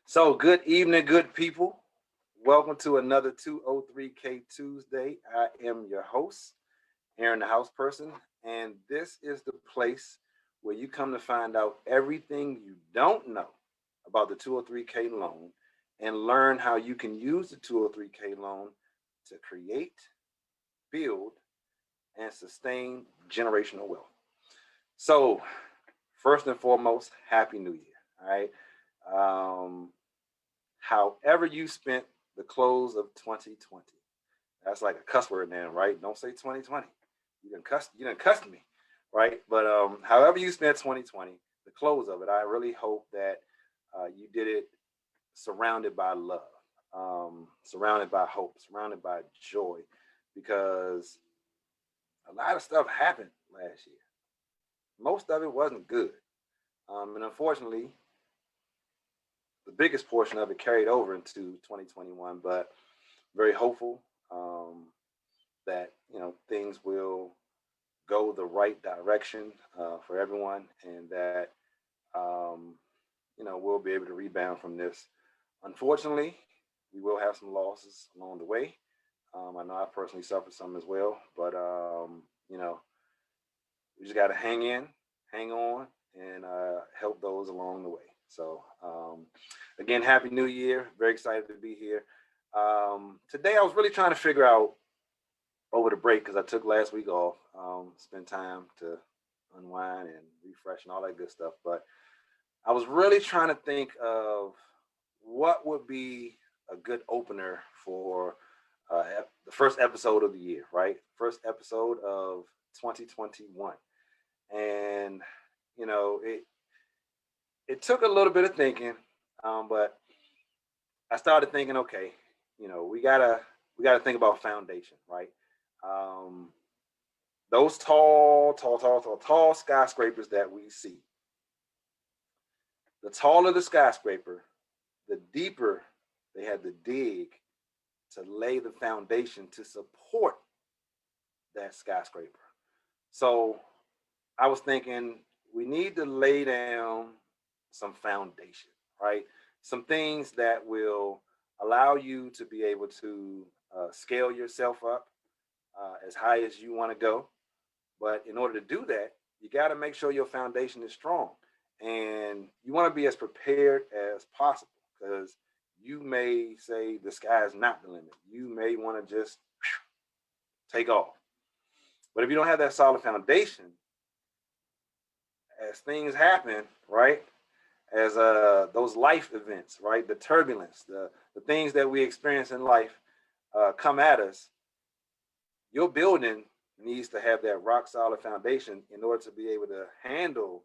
So, good evening, good people. Welcome to another 203K Tuesday. I am your host, Aaron, the house person, and this is the place where you come to find out everything you don't know about the 203K loan and learn how you can use the 203K loan to create, build, and sustain generational wealth. So, first and foremost, Happy New Year. All right. Um, However you spent the close of 2020. That's like a cuss word now, right? Don't say 2020. You didn't cuss me, right? But however you spent 2020, the close of it, I really hope that you did it surrounded by love, surrounded by hope, surrounded by joy, because a lot of stuff happened last year. Most of it wasn't good. And unfortunately, the biggest portion of it carried over into 2021, but very hopeful that things will go the right direction for everyone, and that um, we'll be able to rebound from this. Unfortunately, we will have some losses along the way. I know I personally suffered some as well, but we just got to hang in, hang on, and help those along the way. So, again, Happy New Year. Very excited to be here. Today, I was really trying to figure out over the break, because I took last week off, spend time to unwind and refresh and all that good stuff. But I was really trying to think of what would be a good opener for the first episode of the year, right? First episode of 2021. And, it took a little bit of thinking, but I started thinking, okay, we gotta think about foundation, right? Um, those tall skyscrapers that we see. The taller the skyscraper, the deeper they had to dig to lay the foundation to support that skyscraper. So I was thinking we need to lay down some foundation, right? Some things that will allow you to be able to scale yourself up as high as you want to go. But in order to do that, you got to make sure your foundation is strong. And you want to be as prepared as possible, because you may say the sky is not the limit. You may want to just take off. But if you don't have that solid foundation, as things happen, right? As those life events, right? The turbulence, the things that we experience in life come at us, your building needs to have that rock solid foundation in order to be able to handle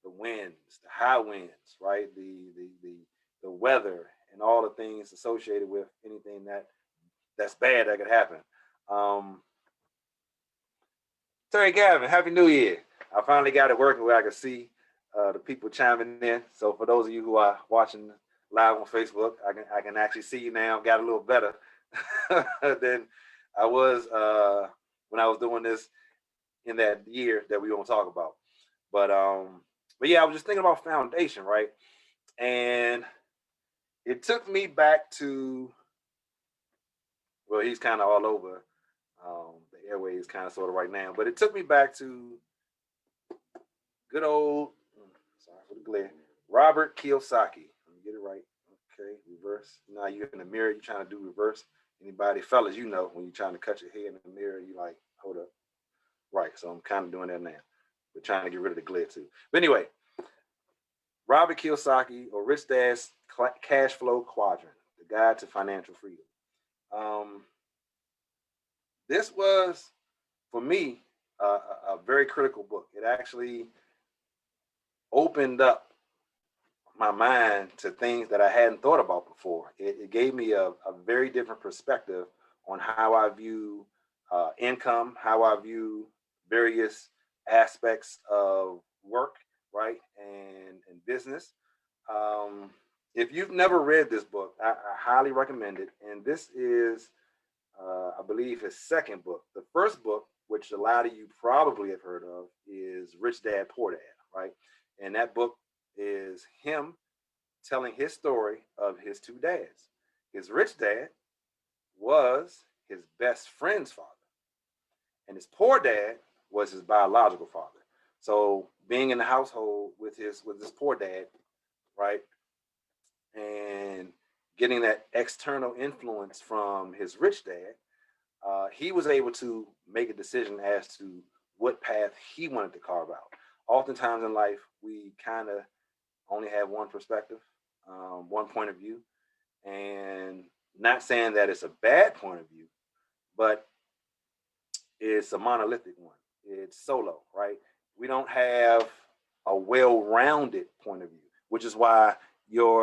the winds, the high winds, right? The weather and all the things associated with anything that's bad that could happen. Um, Terry Gavin, Happy New Year. I finally got it working where I could see the people chiming in. So for those of you who are watching live on Facebook, I can actually see you now. Got a little better than I was when I was doing this in that year that we won't talk about. But yeah, I was just thinking about foundation, right? And it took me back to, well, he's kind of all over the airways, kind of sort of right now, but it took me back to good old, sorry for the glare, Robert Kiyosaki. Let me get it right. Okay, reverse. Now you're in the mirror, you're trying to do reverse. Anybody, fellas, when you're trying to cut your hair in the mirror, you like, hold up. Right, so I'm kind of doing that now. We're trying to get rid of the glare too. But anyway, Robert Kiyosaki, or Rich Dad's Cashflow Quadrant, the guide to financial freedom. This was, for me, a very critical book. It actually opened up my mind to things that I hadn't thought about before. It gave me a very different perspective on how I view income, how I view various aspects of work, right, and business. If you've never read this book, I highly recommend it. And this is, I believe, his second book. The first book, which a lot of you probably have heard of, is Rich Dad Poor Dad, right? And that book is him telling his story of his two dads. His rich dad was his best friend's father, and his poor dad was his biological father. So being in the household with this poor dad, right, and getting that external influence from his rich dad, he was able to make a decision as to what path he wanted to carve out. Oftentimes in life, we kind of only have one perspective, one point of view, and not saying that it's a bad point of view, but it's a monolithic one. It's solo, right? We don't have a well-rounded point of view, which is why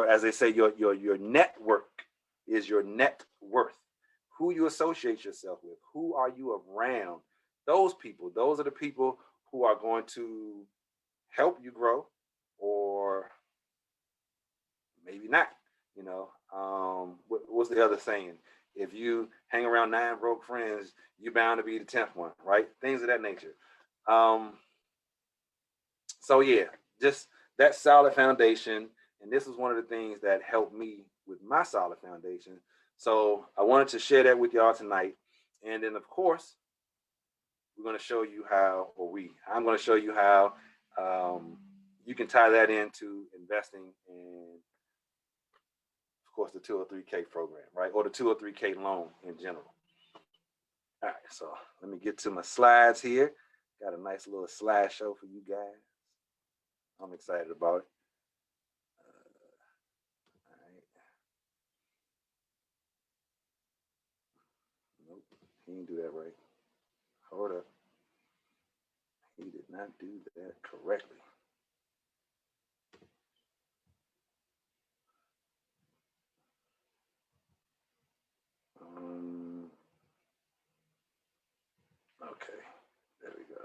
as they say, your network is your net worth. Who you associate yourself with, who are you around? Those people, those are the people who are going to help you grow, or maybe not. What's the other saying? If you hang around 9 broke friends, you're bound to be the 10th one, right? Things of that nature. So yeah, just that solid foundation. And this was one of the things that helped me with my solid foundation. So I wanted to share that with y'all tonight. And then of course, I'm going to show you how you can tie that into investing in, of course, the 203K program, right? Or the 203K loan in general. All right, so let me get to my slides here. Got a nice little slideshow for you guys. I'm excited about it. All right. Nope, he didn't do that right. Hold up. He did not do that correctly. Okay, there we go.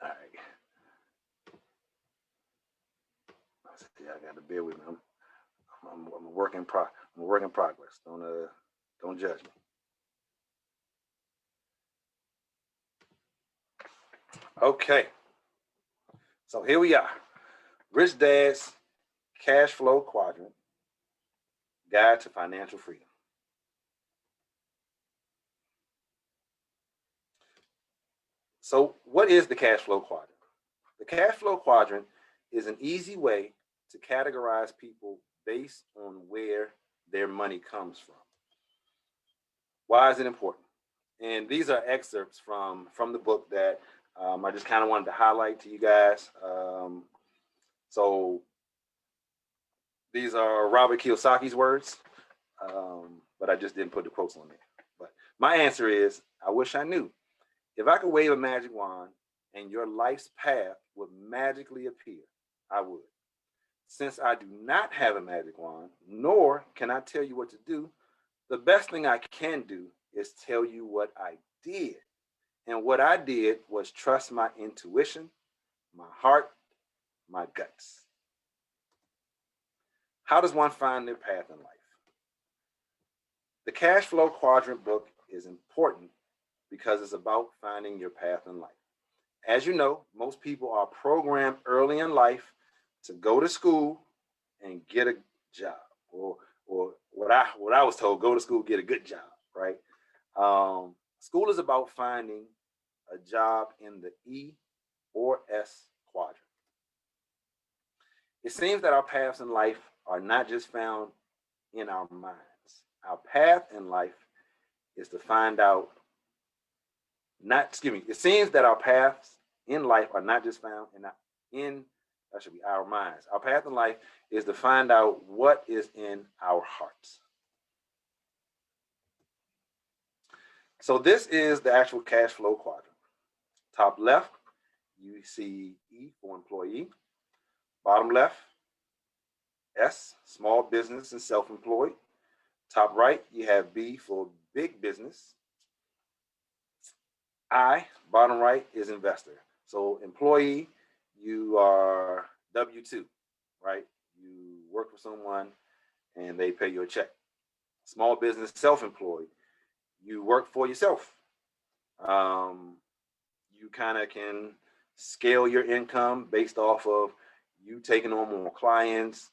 All right. See, I got to bear with me. I'm a work in progress. Don't judge me. Okay. So here we are. Rich Dad's Cashflow Quadrant, Guide to Financial Freedom. So what is the Cashflow Quadrant? The Cashflow Quadrant is an easy way to categorize people based on where their money comes from. Why is it important? And these are excerpts from the book that I just kind of wanted to highlight to you guys. So these are Robert Kiyosaki's words, but I just didn't put the quotes on there. But my answer is, I wish I knew. If I could wave a magic wand and your life's path would magically appear, I would. Since I do not have a magic wand, nor can I tell you what to do, the best thing I can do is tell you what I did. And what I did was trust my intuition, my heart, my guts. How does one find their path in life? The Cashflow Quadrant book is important because it's about finding your path in life. As you know, most people are programmed early in life to go to school and get a job, or what I was told, go to school, get a good job, right? School is about finding a job in the E or S quadrant. It seems that our paths in life are not just found in our minds. Our path in life is to find out, it seems that our paths in life are not just found that should be our minds. Our path in life is to find out what is in our hearts. So this is the actual cash flow quadrant. Top left, you see E for employee. Bottom left, S, small business and self-employed. Top right, you have B for big business. I, bottom right, is investor. So employee, you are W-2, right? You work for someone and they pay you a check. Small business, self-employed, you work for yourself. kind of can scale your income based off of you taking on more clients,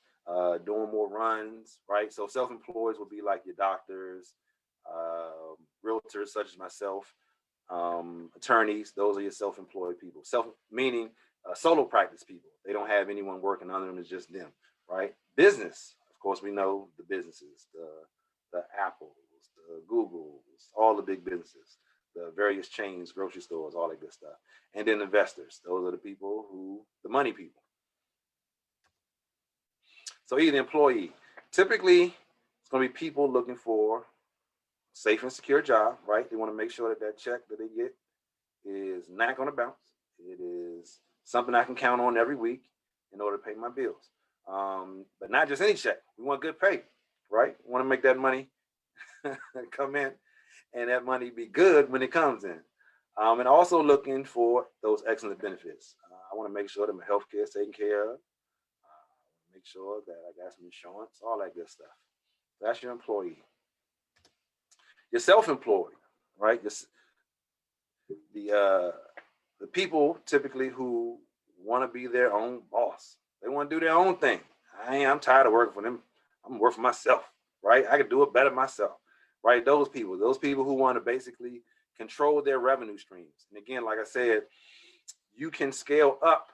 doing more runs, right? So self-employed would be like your doctors, realtors such as myself, attorneys. Those are your self-employed people. Meaning solo practice people. They don't have anyone working under them. It's just them, right? Business, of course, we know the businesses, the Apples, the Googles, all the big businesses, the various chains, grocery stores, all that good stuff. And then investors. Those are the people the money people. So either employee. Typically, it's going to be people looking for safe and secure job, right? They want to make sure that check that they get is not going to bounce. It is something I can count on every week in order to pay my bills. But not just any check. We want good pay, right? We want to make that money come in and that money be good when it comes in. And also looking for those excellent benefits. I want to make sure that my health care is taken care of. Make sure that I got some insurance, all that good stuff. That's your employee. You're self-employed, right? The people typically who want to be their own boss. They want to do their own thing. I'm tired of working for them. I'm gonna work for myself, right? I can do it better myself, right? Those people who want to basically control their revenue streams. And again, like I said, you can scale up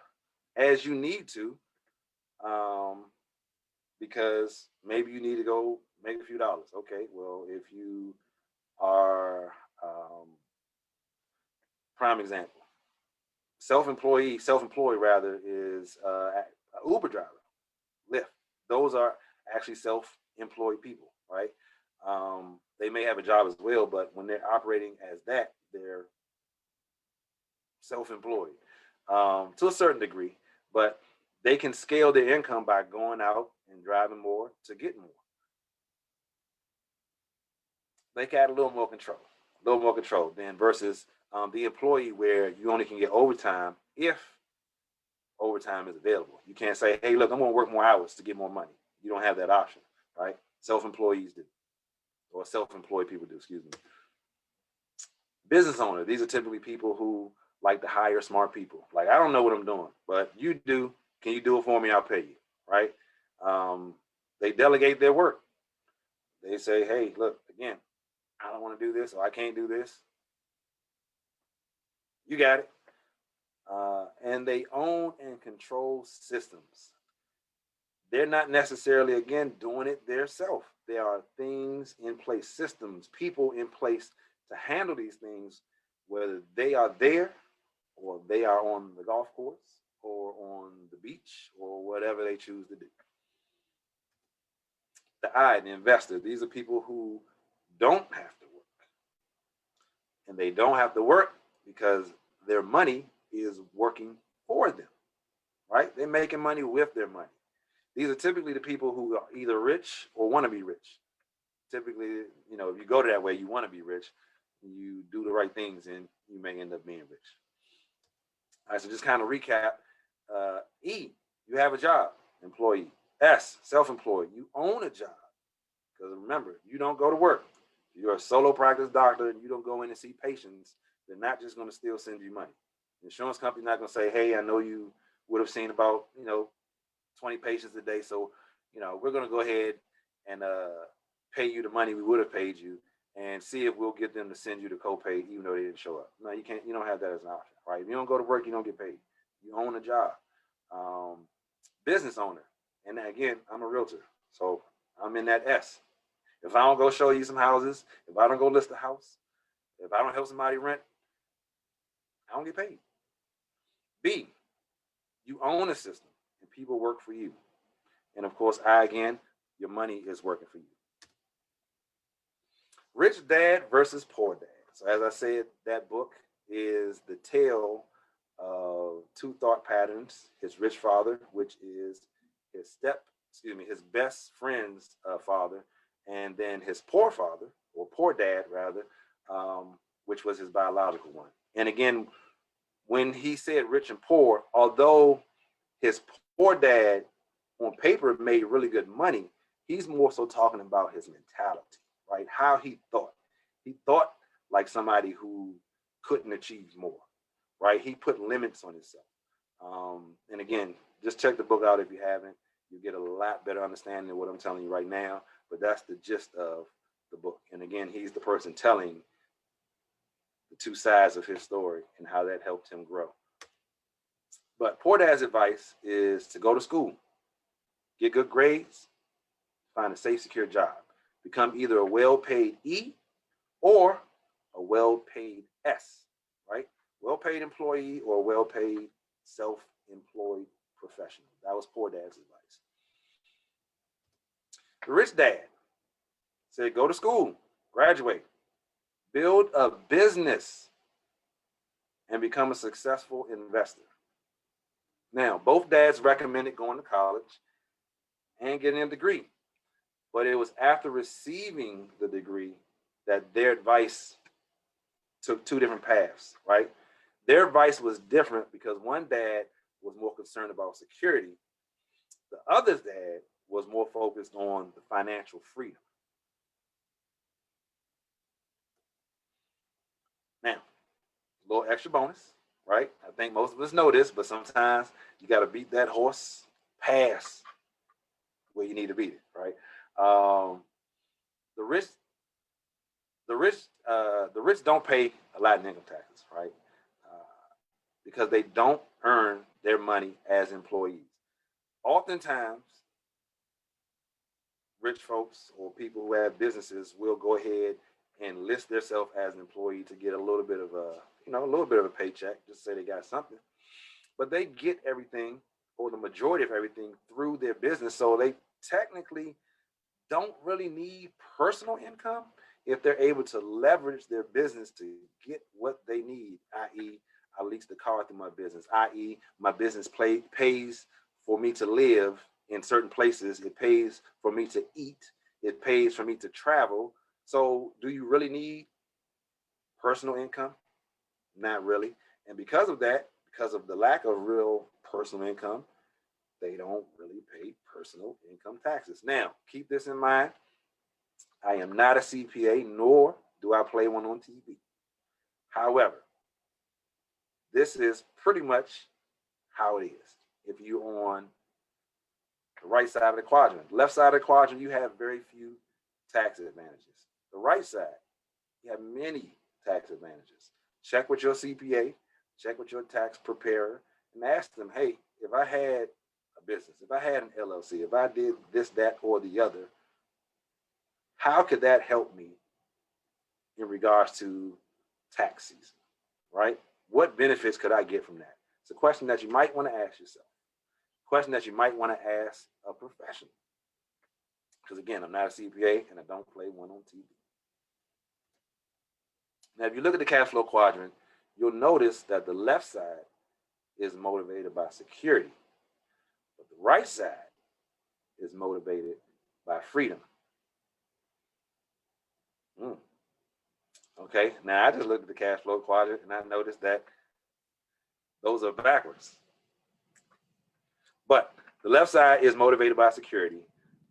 as you need to, because maybe you need to go make a few dollars. Okay, well, if you are prime example, self-employed rather, is Uber driver, Lyft. Those are actually self-employed people, right? They may have a job as well, but when they're operating as that, they're self-employed to a certain degree, but they can scale their income by going out and driving more to get more. They can add a little more control than versus the employee, where you only can get overtime if overtime is available. You can't say, hey, look, I'm going to work more hours to get more money. You don't have that option, right? Self-employees do, or self-employed people do, excuse me. Business owner, these are typically people who like to hire smart people. Like, I don't know what I'm doing, but you do. Can you do it for me? I'll pay you, right? They delegate their work. They say, hey, look, again, I don't want to do this, or I can't do this. You got it. And they own and control systems. They're not necessarily, again, doing it themselves. There are things in place, systems, people in place to handle these things, whether they are there or they are on the golf course or on the beach or whatever they choose to do. The investor, these are people who don't have to work. And they don't have to work because their money is working for them, right? They're making money with their money. These are typically the people who are either rich or want to be rich. Typically, if you go to that way, you want to be rich, you do the right things, and you may end up being rich. All right, so just kind of recap. E, you have a job, employee. S, self-employed. You own a job. Because remember, you don't go to work. If you're a solo practice doctor and you don't go in and see patients, they're not just going to still send you money. The insurance company's not going to say, hey, I know you would have seen about 20 patients a day, so we're going to go ahead and pay you the money we would have paid you and see if we'll get them to send you the copay even though they didn't show up. No, you can't. You don't have that as an option, right? If you don't go to work, you don't get paid. You own a job. Business owner, and again, I'm a realtor, so I'm in that S. If I don't go show you some houses, if I don't go list a house, if I don't help somebody rent, I don't get paid. B, you own a system and people work for you. And of course, again, your money is working for you. Rich Dad versus Poor Dad. So as I said, that book is the tale of two thought patterns. His rich father, which is his best friend's father, and then his poor father, or poor dad rather, which was his biological one. And again, when he said rich and poor, although his poor dad on paper made really good money, he's more so talking about his mentality, right? How he thought. He thought like somebody who couldn't achieve more, right? He put limits on himself. And again, just check the book out if you haven't. You get a lot better understanding of what I'm telling you right now. But that's the gist of the book. And again, he's the person telling the two sides of his story and how that helped him grow. But Poor Dad's advice is to go to school, get good grades, find a safe, secure job, become either a well-paid E or a well-paid S, right? Well-paid employee or well-paid self-employed professional. That was Poor Dad's advice. The Rich Dad said, go to school, graduate, build a business, and become a successful investor. Now, both dads recommended going to college and getting a degree, but it was after receiving the degree that their advice took two different paths, right? Their advice was different because one dad was more concerned about security. The other dad was more focused on the financial freedom. Now, a little extra bonus, right? I think most of us know this, but sometimes you got to beat that horse past where you need to beat it, right? The rich don't pay a lot in income taxes, right? Because they don't earn their money as employees. Oftentimes, rich folks or people who have businesses will go ahead and list themselves as an employee to get a little bit of a paycheck, just say they got something. But they get everything, or the majority of everything, through their business. So they technically don't really need personal income if they're able to leverage their business to get what they need, i.e., I lease the car through my business, i.e., my business pays for me to live in certain places. It pays for me to eat. It pays for me to travel. So do you really need personal income? Not really. And because of that, because of the lack of real personal income, they don't really pay personal income taxes. Now, keep this in mind. I am not a CPA, nor do I play one on TV. However, this is pretty much how it is. If you're on the right side of the quadrant, left side of the quadrant, you have very few tax advantages. The right side, you have many tax advantages. Check with your CPA, check with your tax preparer, and ask them, hey, if I had a business, if I had an LLC, if I did this, that, or the other, how could that help me in regards to tax season, right? What benefits could I get from that? It's a question that you might want to ask yourself. A question that you might want to ask a professional. Because again, I'm not a CPA and I don't play one on TV. Now, if you look at the cash flow quadrant, you'll notice that the left side is motivated by security, but the right side is motivated by freedom. Okay, now I just looked at the cash flow quadrant and I noticed that those are backwards. But the left side is motivated by security.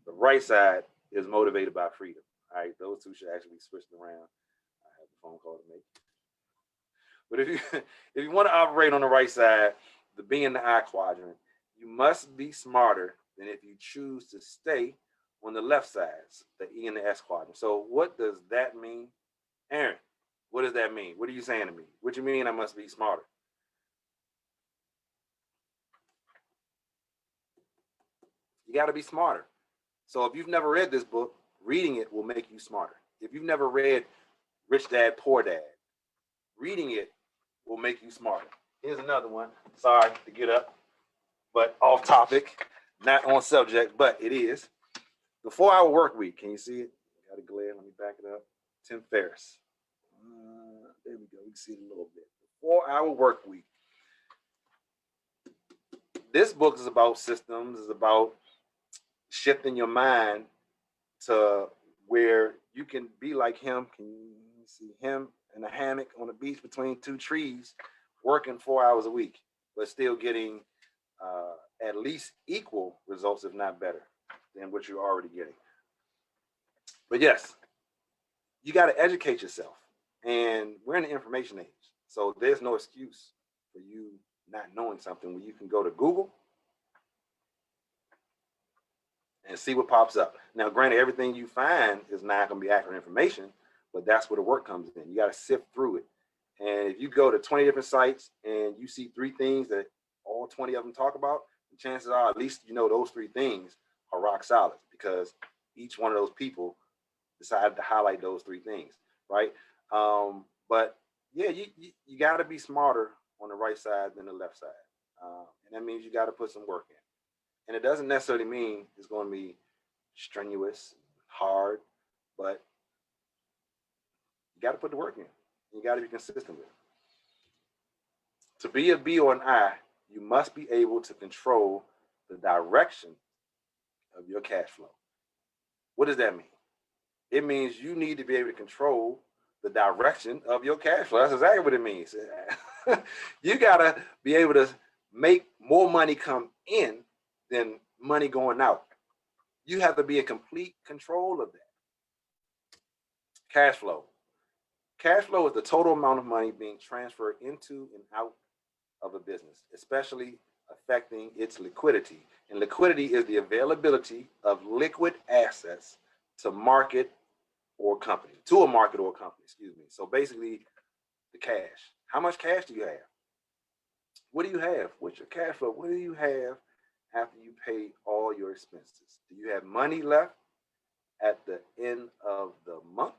The right side is motivated by freedom. All right, those two should actually be switched around. I have a phone call to make. But if you want to operate on the right side, the B and the I quadrant, you must be smarter than if you choose to stay on the left sides, the E and the S quadrant. So what does that mean? Aaron, what does that mean? What are you saying to me? What do you mean I must be smarter? You got to be smarter. So if you've never read this book, reading it will make you smarter. If you've never read Rich Dad, Poor Dad, reading it will make you smarter. Here's another one. Sorry to get up, but off topic, not on subject, but it is. The 4-Hour Work Week. Can you see it? Got a glare. Let me back it up. Tim Ferriss. There we go. We can see it a little bit. The 4-Hour Work Week. This book is about systems. It's about shifting your mind to where you can be like him. Can you see him in a hammock on the beach between two trees, working 4 hours a week, but still getting at least equal results, if not better, than what you're already getting. But yes, you got to educate yourself. And we're in the information age. So there's no excuse for you not knowing something, where you can go to Google and see what pops up. Now, granted, everything you find is not going to be accurate information, but that's where the work comes in. You got to sift through it. And if you go to 20 different sites and you see 3 things that all 20 of them talk about, the chances are at least you know those 3 things are rock solid, because each one of those people decided to highlight those 3 things, right? But yeah, you got to be smarter on the right side than the left side. And that means you got to put some work in. And it doesn't necessarily mean it's going to be strenuous, hard, but you got to put the work in. You got to be consistent with it. To be a B or an I, you must be able to control the direction of your cash flow. What does that mean? It means you need to be able to control the direction of your cash flow. That's exactly what it means. You got to be able to make more money come in than money going out. You have to be in complete control of that. Cash flow. Cash flow is the total amount of money being transferred into and out of a business, especially affecting its liquidity. And liquidity is the availability of liquid assets to market or company, to a market or company, excuse me. So basically, the cash. How much cash do you have? What do you have? What's your cash flow? What do you have after you pay all your expenses? Do you have money left at the end of the month,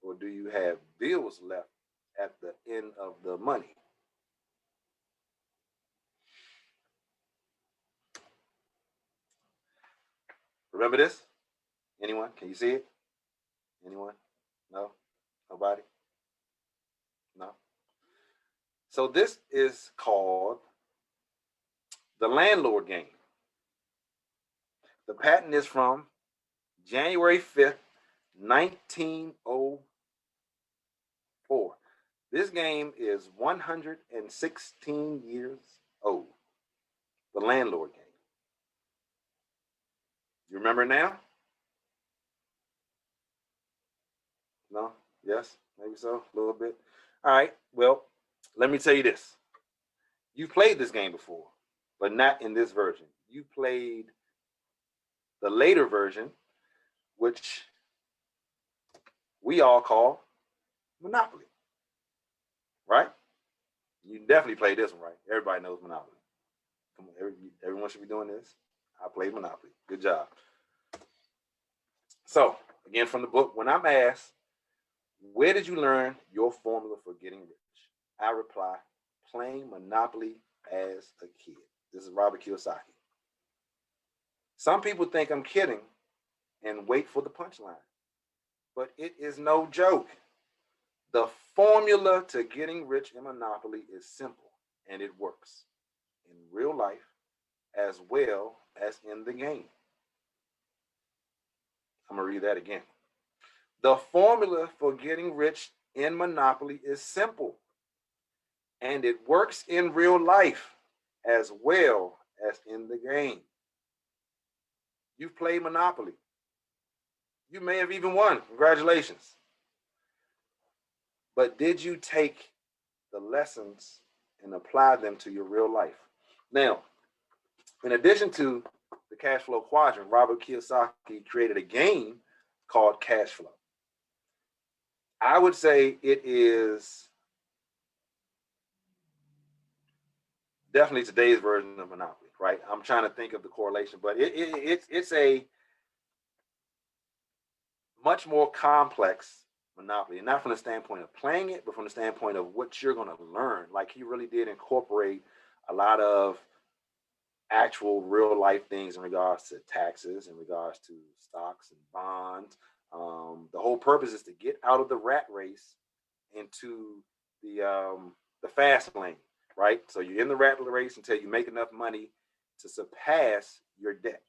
or do you have bills left at the end of the money? Remember this? Anyone? Can you see it? Anyone? No? Nobody? No? So this is called the Landlord game. The patent is from January 5th, 1904. This game is 116 years old. The Landlord game. You remember now? No? Yes? Maybe so? A little bit? All right. Well, let me tell you this. You played this game before, but not in this version. You played the later version, which we all call Monopoly. Right? You definitely played this one, right? Everybody knows Monopoly. Come on, everyone should be doing this. I played Monopoly. Good job. So, again, from the book, when I'm asked, where did you learn your formula for getting rich? I reply, playing Monopoly as a kid. This is Robert Kiyosaki. Some people think I'm kidding and wait for the punchline, but it is no joke. The formula to getting rich in Monopoly is simple, and it works in real life as well as in the game. I'm going to read that again. The formula for getting rich in Monopoly is simple, and it works in real life as well as in the game. You've played Monopoly. You may have even won. Congratulations. But did you take the lessons and apply them to your real life? Now, in addition to the Cashflow Quadrant, Robert Kiyosaki created a game called Cashflow. I would say it is definitely today's version of Monopoly, right? I'm trying to think of the correlation, but it's a much more complex Monopoly, and not from the standpoint of playing it, but from the standpoint of what you're going to learn. Like, he really did incorporate a lot of actual real life things in regards to taxes, in regards to stocks and bonds. The whole purpose is to get out of the rat race into the fast lane, right? So you're in the rat race until you make enough money to surpass your debt,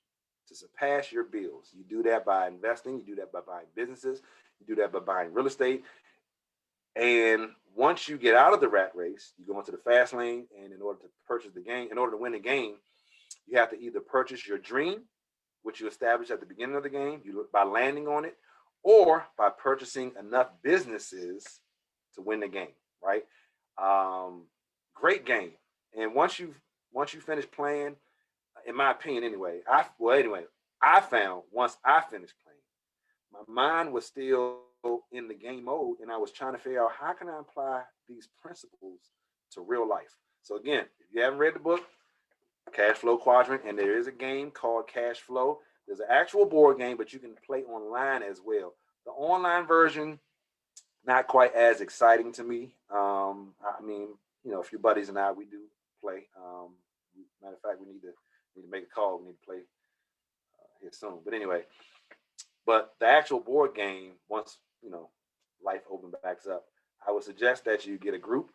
to surpass your bills. You do that by investing. You do that by buying businesses. You do that by buying real estate. And once you get out of the rat race, you go into the fast lane. And in order to purchase the game, in order to win the game, you have to either purchase your dream, which you establish at the beginning of the game, by landing on it, or by purchasing enough businesses to win the game, right? Great game. And once you finish playing, in my opinion, anyway, I found once I finished playing, my mind was still in the game mode, and I was trying to figure out how can I apply these principles to real life. So again, if you haven't read the book, Cashflow Quadrant, and there is a game called Cashflow. There's an actual board game, but you can play online as well. The online version, not quite as exciting to me. I mean, a few buddies and I, we do play. Matter of fact, we need to make a call. We need to play here soon. But anyway, but the actual board game, once life opens back up, I would suggest that you get a group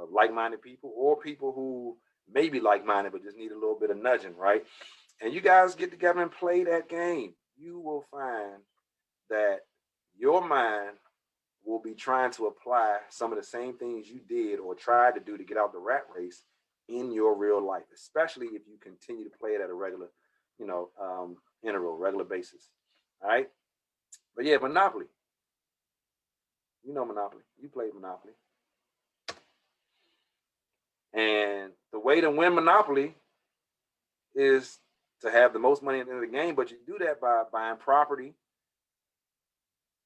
of like-minded people, or people who may be like-minded but just need a little bit of nudging, right? And you guys get together and play that game. You will find that your mind will be trying to apply some of the same things you did or tried to do to get out the rat race in your real life, especially if you continue to play it at a regular, regular basis. All right. But yeah, Monopoly. Monopoly. You played Monopoly. And the way to win Monopoly is to have the most money at the end of the game, but you do that by buying property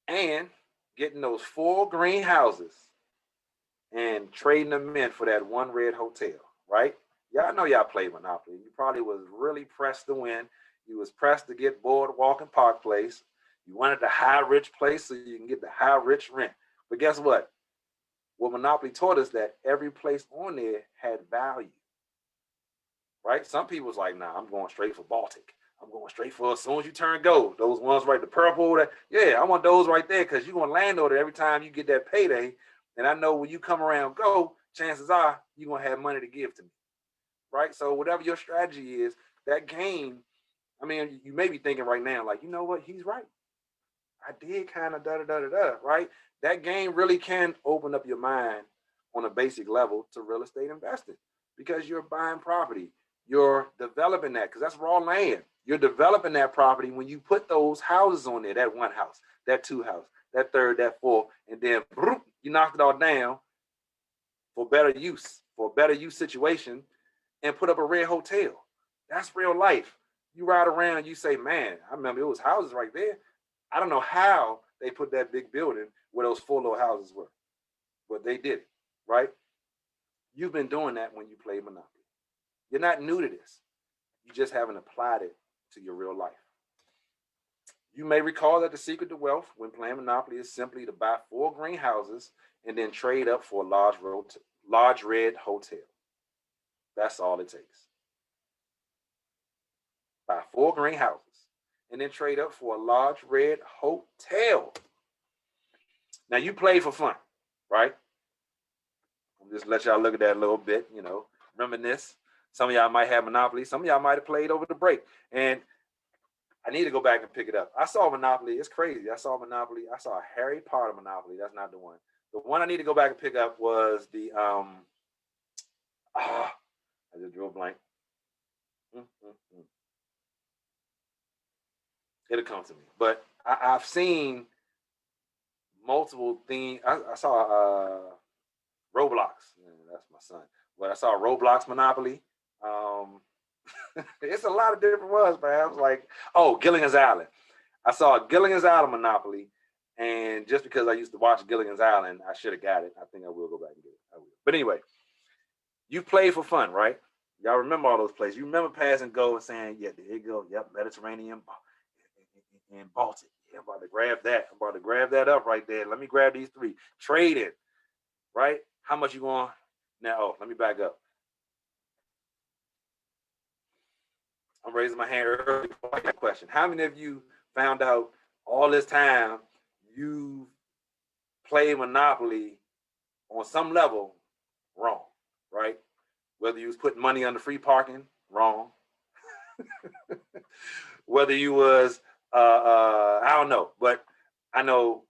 and getting those 4 green houses and trading them in for that 1 red hotel, right? Y'all know y'all played Monopoly. You probably was really pressed to win. You was pressed to get Boardwalk and Park Place. You wanted the high rich place so you can get the high rich rent. But guess what? What Monopoly taught us that every place on there had value, right? Some people was like, nah, I'm going straight for Baltic. I'm going straight for as soon as you turn gold. Those ones right, the purple, I want those right there because you're going to landlord it every time you get that payday. And I know when you come around gold, chances are you're going to have money to give to me, right? So whatever your strategy is, that game, I mean, you may be thinking right now, like, you know what? He's right. I did kind of da-da-da-da-da, right? That game really can open up your mind on a basic level to real estate investing because you're buying property. You're developing that because that's raw land. You're developing that property when you put those houses on there, that 1 house, that 2 house, that 3rd, that 4th, and then you knocked it all down for better use, for a better use situation, and put up a red hotel. That's real life. You ride around, you say, man, I remember it was houses right there. I don't know how they put that big building where those 4 little houses were, but they did it, right? You've been doing that when you play Monopoly. You're not new to this. You just haven't applied it to your real life. You may recall that the secret to wealth when playing Monopoly is simply to buy 4 green houses and then trade up for a large red hotel. That's all it takes. Buy 4 green houses and then trade up for a large red hotel. Now you play for fun, right? I'm just let y'all look at that a little bit, reminisce. Some of y'all might have Monopoly. Some of y'all might have played over the break. And I need to go back and pick it up. I saw Monopoly. It's crazy. I saw Monopoly. I saw a Harry Potter Monopoly. That's not the one. The one I need to go back and pick up was the I just drew a blank. It'll come to me. But I've seen multiple things. I saw Roblox. Yeah, that's my son. But I saw Roblox Monopoly. It's a lot of different ones, man. I was like, oh, Gilligan's Island. I saw Gilligan's Island Monopoly, and just because I used to watch Gilligan's Island, I should have got it. I think I will go back and get it. I will. But anyway, you play for fun, right? Y'all remember all those places. You remember passing go and saying, yeah, there you go. Yep, Mediterranean and Baltic. Yeah, I'm about to grab that. I'm about to grab that up right there. Let me grab these 3. Trade it, right? How much you want? Now, let me back up. I'm raising my hand early for that question. How many of you found out all this time you played Monopoly on some level wrong, right? Whether you was putting money on the free parking, wrong. Whether you was, I don't know, but I know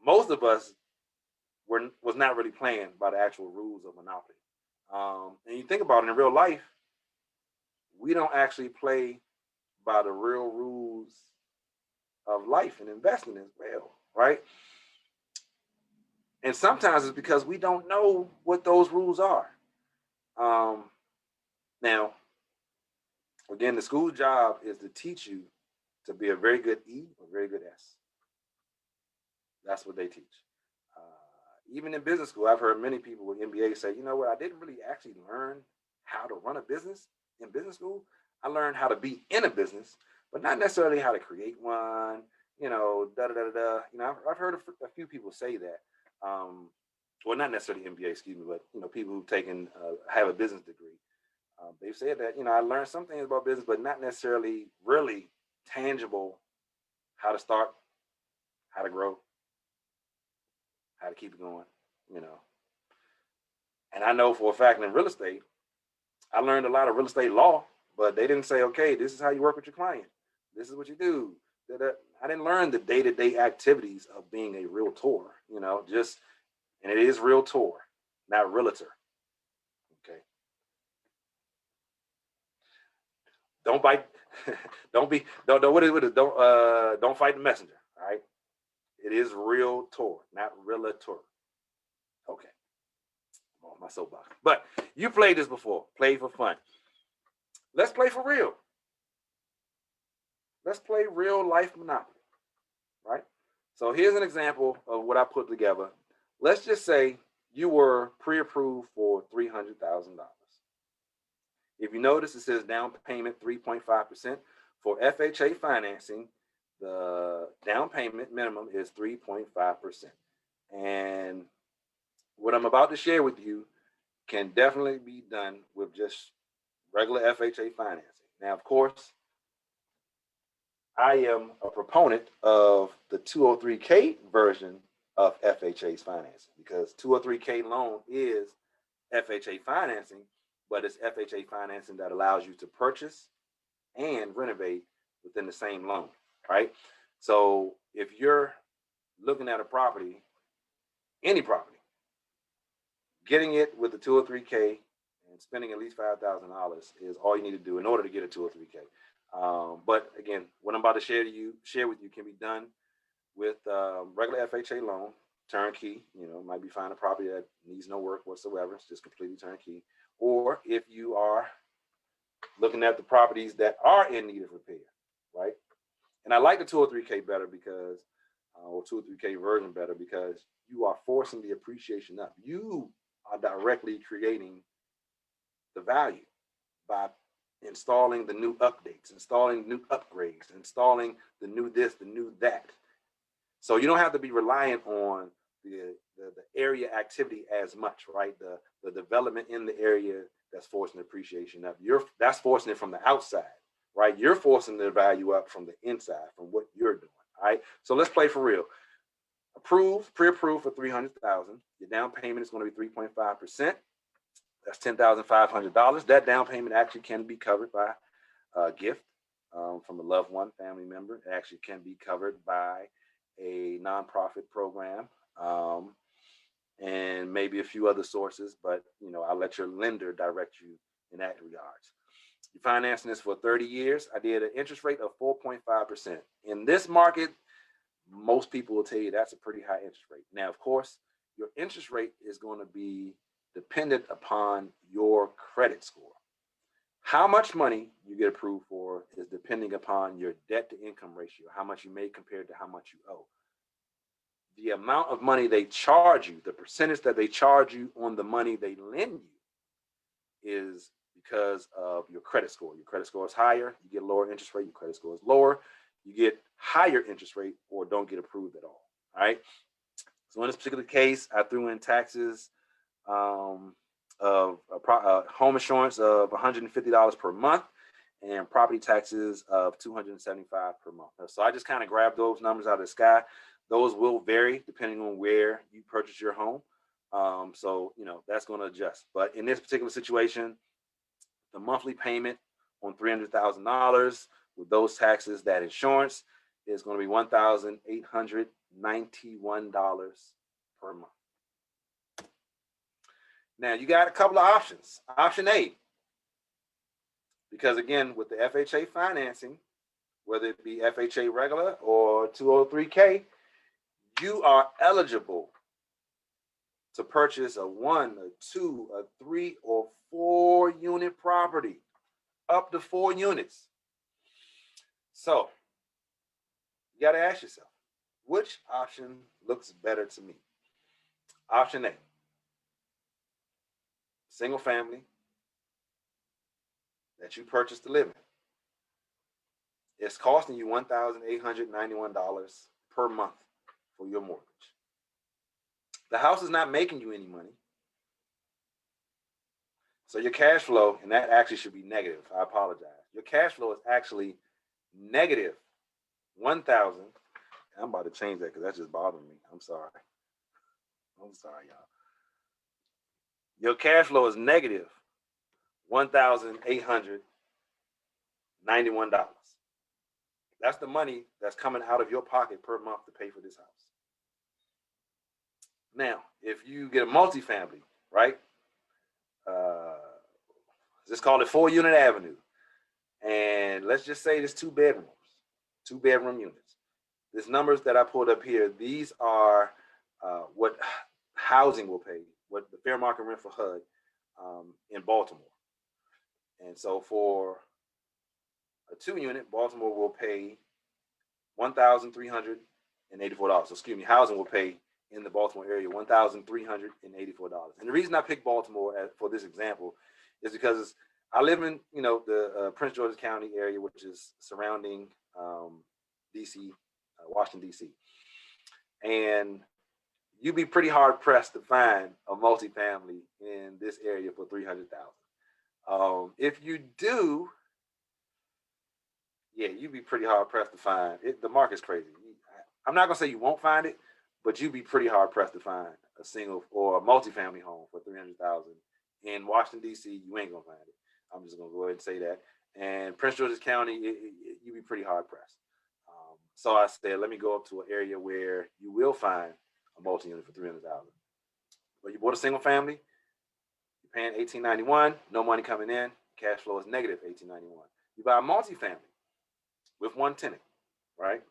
most of us was not really playing by the actual rules of Monopoly. And you think about it in real life, we don't actually play by the real rules of life and investing as well, right? And sometimes it's because we don't know what those rules are. Now, again, the school job is to teach you to be a very good E or very good S. That's what they teach. Even in business school, I've heard many people with MBA say, you know what, I didn't really actually learn how to run a business in business school. I learned how to be in a business, but not necessarily how to create one, you know, da da da da. You know, I've heard a few people say that. Well, not necessarily MBA, excuse me, but, you know, people who've taken, have a business degree. They've said that, you know, I learned some things about business, but not necessarily really tangible, how to start, how to grow, how to keep it going, you know. And I know for a fact in real estate, I learned a lot of real estate law, but they didn't say, okay, this is how you work with your client. This is what you do. I didn't learn the day-to-day activities of being a realtor, you know, just, and it is realtor, not realtor. Okay. Don't bite, don't fight the messenger. All right. It is realtor, not realtor. Okay. I'm on my soapbox. But you played this before. Play for fun. Let's play for real. Let's play real life Monopoly, right? So here's an example of what I put together. Let's just say you were pre-approved for $300,000. If you notice, it says down payment 3.5%. For FHA financing, the down payment minimum is 3.5%. And what I'm about to share with you can definitely be done with just regular FHA financing. Now, of course, I am a proponent of the 203K version of FHA's financing, because 203K loan is FHA financing, but it's FHA financing that allows you to purchase and renovate within the same loan, right? So if you're looking at a property, any property, getting it with the 203K and spending at least $5,000 is all you need to do in order to get a 203K. But again, what I'm about to share with you can be done with regular FHA loan, turnkey. You know, might be finding a property that needs no work whatsoever. It's just completely turnkey. Or if you are looking at the properties that are in need of repair, right? And I like the 203K better because, or 203K version better, because you are forcing the appreciation up. You are directly creating the value by installing the new updates, installing new upgrades, installing the new this, the new that. So you don't have to be reliant on the area activity as much, right? The development in the area that's forcing appreciation up. That's forcing it from the outside, right? You're forcing the value up from the inside, from what you're doing. All right. So let's play for real. Approved, pre-approved for $300,000. Your down payment is going to be 3.5%. That's $10,500. That down payment actually can be covered by a gift from a loved one, family member. It actually can be covered by a nonprofit program, and maybe a few other sources, but you know, I'll let your lender direct you in that regards. You're financing this for 30 years. I did an interest rate of 4.5%. In this market, most people will tell you that's a pretty high interest rate. Now, of course, your interest rate is going to be dependent upon your credit score. How much money you get approved for is depending upon your debt to income ratio, how much you make compared to how much you owe. The amount of money they charge you, the percentage that they charge you on the money they lend you, is because of your credit score. Your credit score is higher, you get a lower interest rate. Your credit score is lower, you get higher interest rate or don't get approved at all. All right. So in this particular case, I threw in taxes of home insurance of $150 per month and property taxes of $275 per month. So I just kind of grabbed those numbers out of the sky. Those will vary depending on where you purchase your home. So, you know, that's going to adjust. But in this particular situation, the monthly payment on $300,000 with those taxes, that insurance, is going to be $1,891 per month. Now, you got a couple of options. Option A, because again, with the FHA financing, whether it be FHA regular or 203K, you are eligible to purchase a 1, a 2, a 3, or 4 property, up to 4 units. So you got to ask yourself, which option looks better to me? Option A, single family that you purchased to live in. It's costing you $1,891 per month for your mortgage. The house is not making you any money. So your cash flow, and that actually should be negative. I apologize. Your cash flow is actually negative 1,000. I'm about to change that because that's just bothering me. I'm sorry, y'all. Your cash flow is negative $1,891. That's the money that's coming out of your pocket per month to pay for this house. Now, if you get a multifamily, right? Let's call it 4-unit avenue. And let's just say there's 2 bedrooms, 2-bedroom units. These numbers that I pulled up here, these are what housing will pay, what the fair market rent for HUD in Baltimore. And so for a 2-unit, Baltimore will pay $1,384. So excuse me, housing will pay in the Baltimore area $1,384. And the reason I picked Baltimore for this example is because I live in the Prince George's County area, which is surrounding DC, Washington DC, and you'd be pretty hard pressed to find a multifamily in this area for $300,000. If you do, yeah, you'd be pretty hard pressed to find it. The market's crazy. I'm not gonna say you won't find it, but you'd be pretty hard pressed to find a single or a multifamily home for $300,000 in Washington D.C. You ain't gonna find it. I'm just gonna go ahead and say that. And Prince George's County, you'd be pretty hard pressed. So I said, let me go up to an area where you will find a multi-unit for $300,000. But you bought a single family, you're paying $1,891, no money coming in, cash flow is negative $1,891. You buy a multifamily with 1 tenant, right?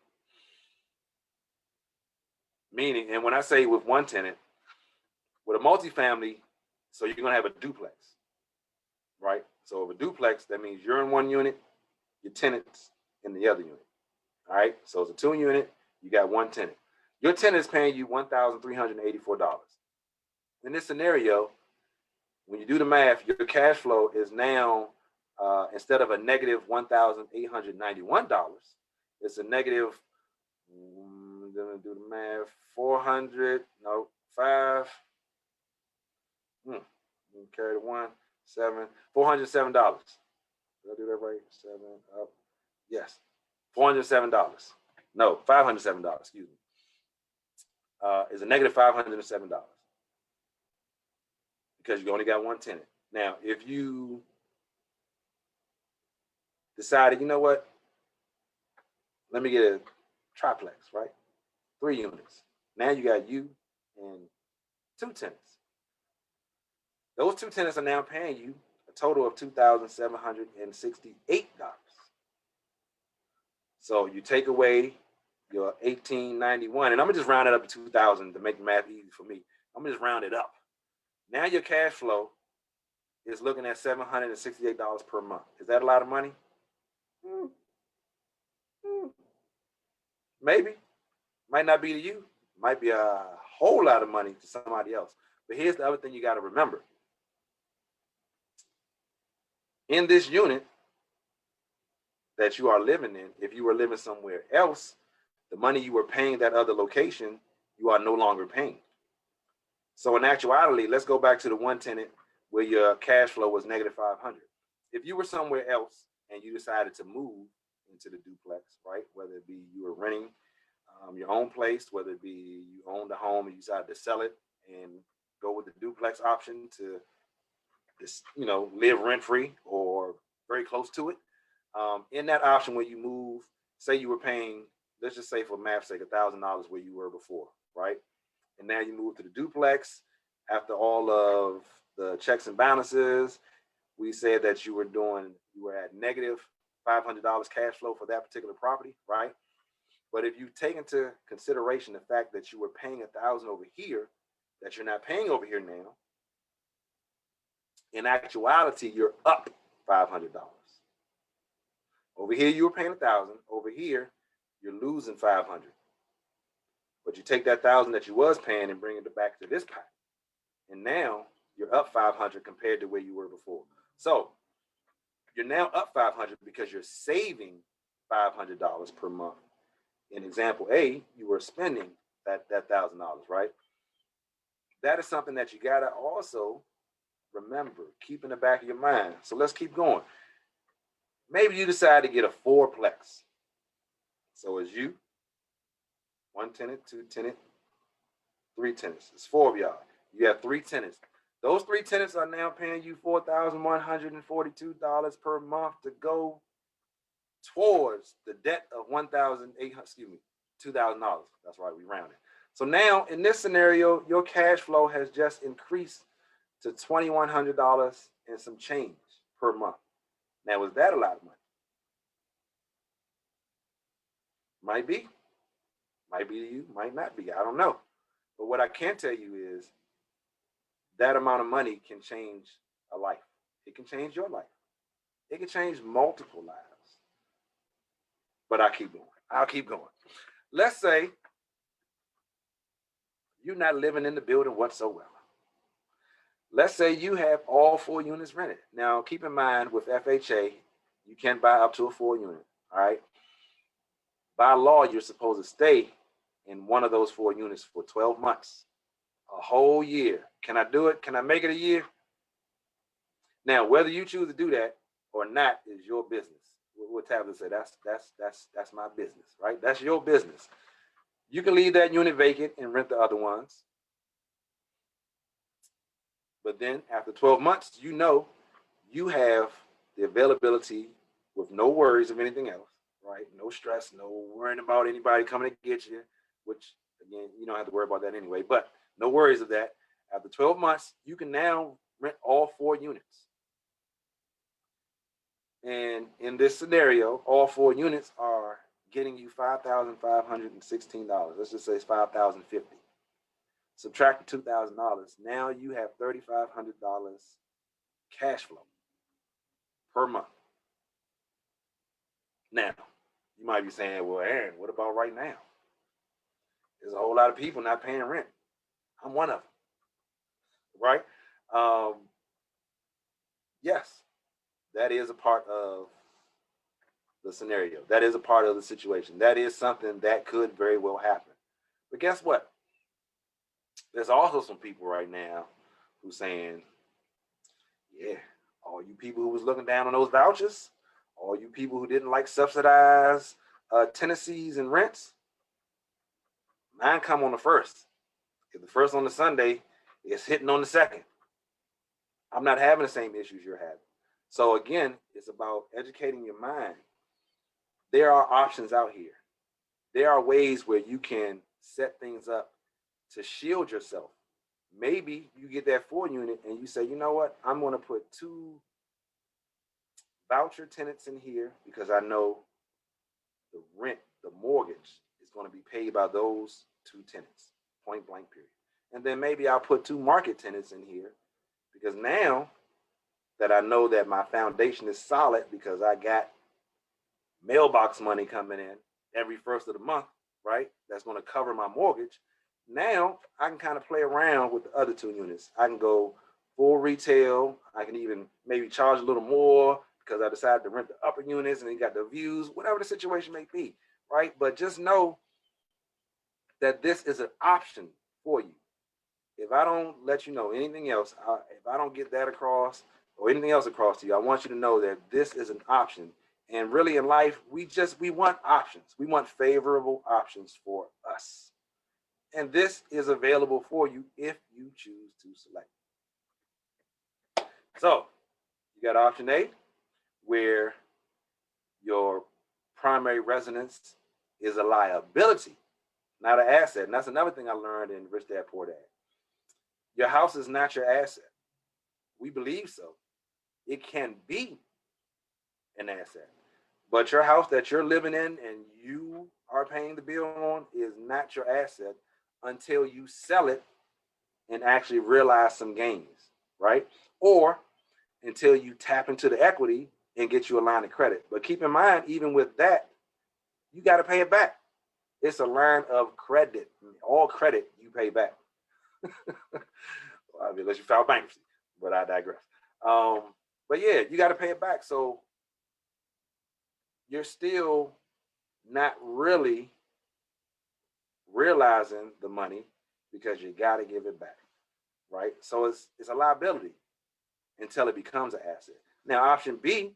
Meaning, and when I say with 1 tenant, with a multifamily, so you're gonna have a duplex, right? So with a duplex, that means you're in 1 unit, your tenant's in the other unit. All right, so it's a 2-unit, you got 1 tenant. Your tenant is paying you $1,384. In this scenario, when you do the math, your cash flow is now, instead of a negative $1,891, it's a negative, I'm gonna do the math, 400, no, 5, carry the 1, 7, $407. Did I do that right? 7 up, yes. $407. No, $507, excuse me. Is a negative $507 because you only got 1 tenant. Now, if you decided, you know what, let me get a triplex, right? 3 units. Now you got you and 2 tenants. Those 2 tenants are now paying you a total of $2,768. So you take away your $1,891, and I'm gonna just round it up to 2,000 to make the math easy for me. I'm gonna just round it up. Now your cash flow is looking at $768 per month. Is that a lot of money? Maybe. Might not be to you. Might be a whole lot of money to somebody else. But here's the other thing you got to remember. In this unit that you are living in, if you were living somewhere else, the money you were paying that other location, you are no longer paying. So in actuality, let's go back to the 1 tenant where your cash flow was negative 500. If you were somewhere else and you decided to move into the duplex, right? Whether it be you were renting your own place, whether it be you owned a home and you decided to sell it and go with the duplex option to just, live rent-free or very close to it. In that option where you move, say you were paying, let's just say for math's sake, $1,000 where you were before, right? And now you move to the duplex. After all of the checks and balances, we said that you were at negative $500 cash flow for that particular property, right? But if you take into consideration the fact that you were paying $1,000 over here, that you're not paying over here now, in actuality, you're up $500. Over here, you were paying $1,000. Over here, you're losing $500. But you take that $1,000 that you was paying and bring it back to this pot. And now you're up $500 compared to where you were before. So you're now up $500 because you're saving $500 per month. In example A, you were spending that $1,000, right? That is something that you gotta also remember, keep in the back of your mind. So let's keep going. Maybe you decide to get a fourplex. So it's you, one tenant, two tenant, three tenants. It's four of y'all. You have three tenants. Those three tenants are now paying you $4,142 per month to go towards the debt of $2,000. That's right, we rounded. So now in this scenario, your cash flow has just increased to $2,100 and some change per month. Now, is that a lot of money? Might be. Might be to you, might not be. I don't know. But what I can tell you is that amount of money can change a life. It can change your life. It can change multiple lives. But I'll keep going. I'll keep going. Let's say you're not living in the building whatsoever. Let's say you have all 4 units rented. Now, keep in mind with FHA, you can buy up to a 4 unit, all right? By law, you're supposed to stay in one of those 4 units for 12 months, a whole year. Can I do it? Can I make it a year? Now, whether you choose to do that or not is your business. What Tabitha said, that's my business, right? That's your business. You can leave that unit vacant and rent the other ones. But then after 12 months, you know you have the availability with no worries of anything else, right? No stress, no worrying about anybody coming to get you, which again, you don't have to worry about that anyway, but no worries of that. After 12 months, you can now rent all 4 units. And in this scenario, all 4 units are getting you $5,516. Let's just say it's $5,050. Subtract the $2,000. Now you have $3,500 cash flow per month. Now, you might be saying, well, Aaron, what about right now? There's a whole lot of people not paying rent. I'm one of them, right? Yes, that is a part of the scenario. That is a part of the situation. That is something that could very well happen. But guess what? There's also some people right now who's saying, yeah, all you people who was looking down on those vouchers, all you people who didn't like subsidized tenancies and rents, mine come on the 1st. If the 1st on the Sunday, it's hitting on the 2nd. I'm not having the same issues you're having. So again, it's about educating your mind. There are options out here. There are ways where you can set things up to shield yourself. Maybe you get that 4 unit and you say, you know what? I'm going to put 2 voucher tenants in here because I know the rent, the mortgage is going to be paid by those 2 tenants, point blank period. And then maybe I'll put 2 market tenants in here because now that I know that my foundation is solid because I got mailbox money coming in every 1st of the month, right? That's going to cover my mortgage. Now I can kind of play around with the other 2 units. I can go full retail. I can even maybe charge a little more because I decided to rent the upper units and you got the views, whatever the situation may be, right? But just know that this is an option for you. If I don't let you know anything else, if I don't get that across or anything else across to you, I want you to know that this is an option. And really in life, we want options. We want favorable options for us. And this is available for you if you choose to select. So you got option A, where your primary residence is a liability, not an asset. And that's another thing I learned in Rich Dad Poor Dad. Your house is not your asset. We believe so. It can be an asset. But your house that you're living in and you are paying the bill on is not your asset until you sell it and actually realize some gains, right? Or until you tap into the equity and get you a line of credit. But keep in mind, even with that, you got to pay it back. It's a line of credit. All credit you pay back. I mean, unless you file bankruptcy, but I digress. But yeah, you got to pay it back. So you're still not really realizing the money because you got to give it back, right? So it's a liability until it becomes an asset. Now, option B,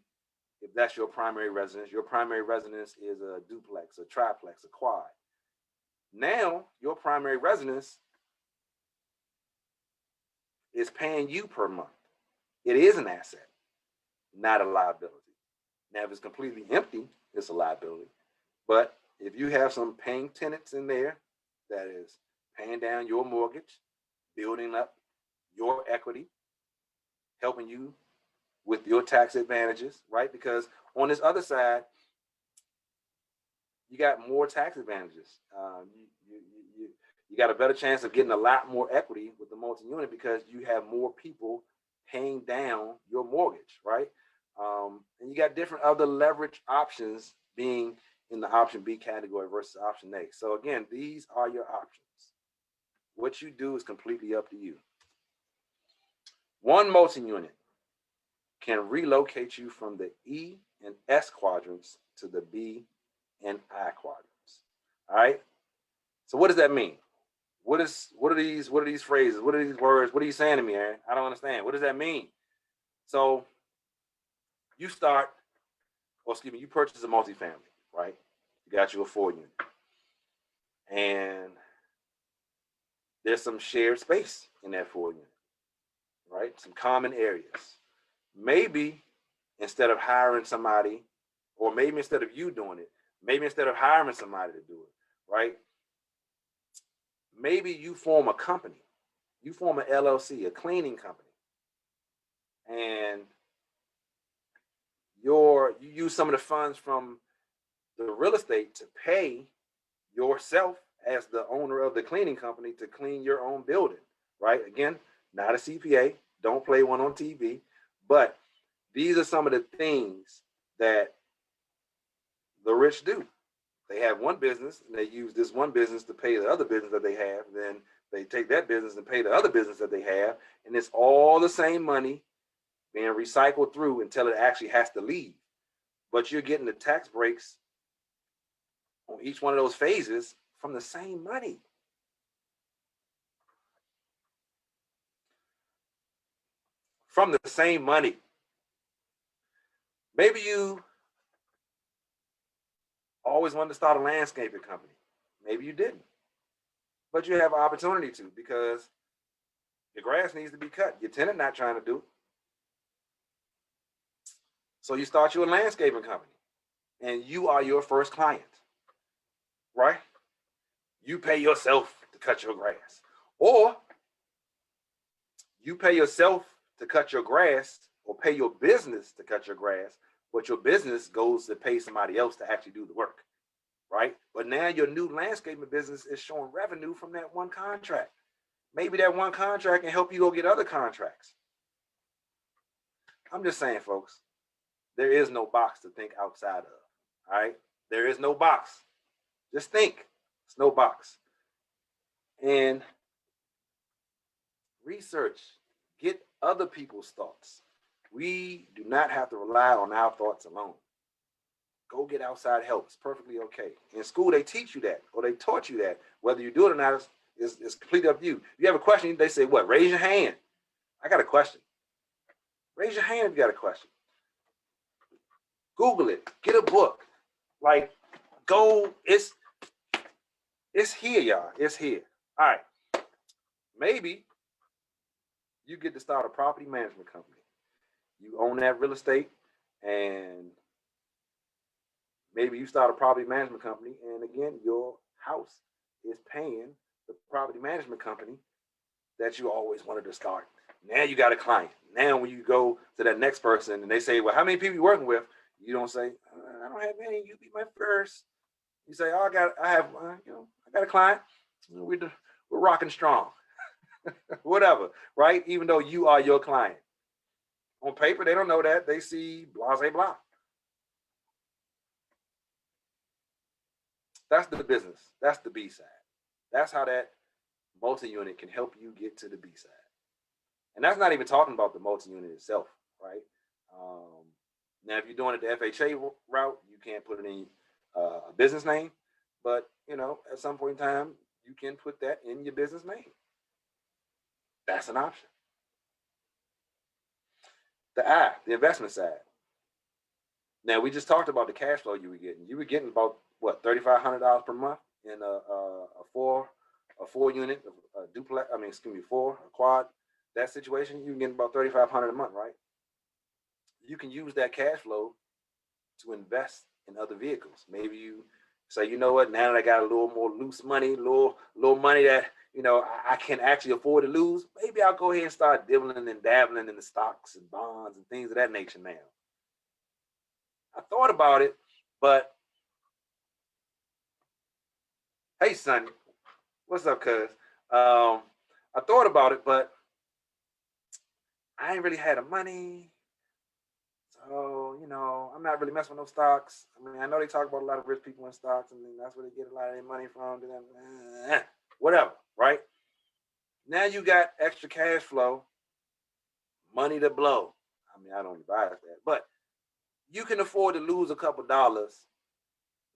if that's your primary residence is a duplex, a triplex, a quad. Now, your primary residence is paying you per month. It is an asset, not a liability. Now, if it's completely empty, it's a liability. But if you have some paying tenants in there that is paying down your mortgage, building up your equity, helping you with your tax advantages, right? Because on this other side, you got more tax advantages. You got a better chance of getting a lot more equity with the multi-unit because you have more people paying down your mortgage, right? And you got different other leverage options being in the option B category versus option A. So again, these are your options. What you do is completely up to you. One multi-unit can relocate you from the E and S quadrants to the B and I quadrants. All right. So what does that mean? What are these phrases? What are these words? What are you saying to me, Aaron? I don't understand. What does that mean? So you purchase a multifamily, right? You got you a 4-unit. And there's some shared space in that 4-unit, right? Some common areas. Maybe instead of hiring somebody, or maybe instead of you doing it, maybe instead of hiring somebody to do it, right? Maybe you form a company. You form an LLC, a cleaning company. And you use some of the funds from the real estate to pay yourself as the owner of the cleaning company to clean your own building, right? Again, not a CPA, don't play one on TV, but these are some of the things that the rich do. They have one business and they use this one business to pay the other business that they have. Then they take that business and pay the other business that they have. And it's all the same money being recycled through until it actually has to leave. But you're getting the tax breaks on each one of those phases from the same money. From the same money. Maybe you always wanted to start a landscaping company. Maybe you didn't. But you have an opportunity to because your grass needs to be cut. Your tenant not trying to do it. So you start you a landscaping company and you are your first client, right? You pay yourself to cut your grass, or you pay yourself to cut your grass or pay your business to cut your grass, but your business goes to pay somebody else to actually do the work, right? But now your new landscaping business is showing revenue from that one contract. Maybe that one contract can help you go get other contracts. I'm just saying, folks, there is no box to think outside of, all right? There is no box. Just think. It's no box. And research. Get other people's thoughts. We do not have to rely on our thoughts alone. Go get outside help. It's perfectly okay. In school, they teach you that, or they taught you that. Whether you do it or not is completely up to you. If you have a question, they say, what? Raise your hand. I got a question. Raise your hand if you got a question. Google it. Get a book. Like, go. It's here, y'all. It's here. All right. Maybe you get to start a property management company. You own that real estate, and maybe you start a property management company, and again, your house is paying the property management company that you always wanted to start. Now you got a client. Now when you go to that next person and they say, well, how many people you working with? You don't say, I don't have any. You be my first. You say, oh, I got a client. We're rocking strong. Whatever, right? Even though you are your client. On paper, they don't know that. They see blah, blah, blah. That's the business. That's the B side. That's how that multi-unit can help you get to the B side. And that's not even talking about the multi-unit itself, right? Now, if you're doing it the FHA route, you can't put it in a business name. But, at some point in time, you can put that in your business name. That's an option. The investment side. Now, we just talked about the cash flow you were getting. You were getting about, what, $3,500 per month in a four unit, a duplex, a quad. That situation, you can get about $3,500 a month, right? You can use that cash flow to invest in other vehicles. Maybe you say, you know what, now that I got a little more loose money, little money that I can actually afford to lose, maybe I'll go ahead and start dibbling and dabbling in the stocks and bonds and things of that nature now. I thought about it, but hey, Sonny, what's up, cuz? I thought about it, but I ain't really had the money. So, I'm not really messing with no stocks. I know they talk about a lot of rich people in stocks, and that's where they get a lot of their money from. Whatever, right? Now you got extra cash flow, money to blow. I don't advise that, but you can afford to lose a couple dollars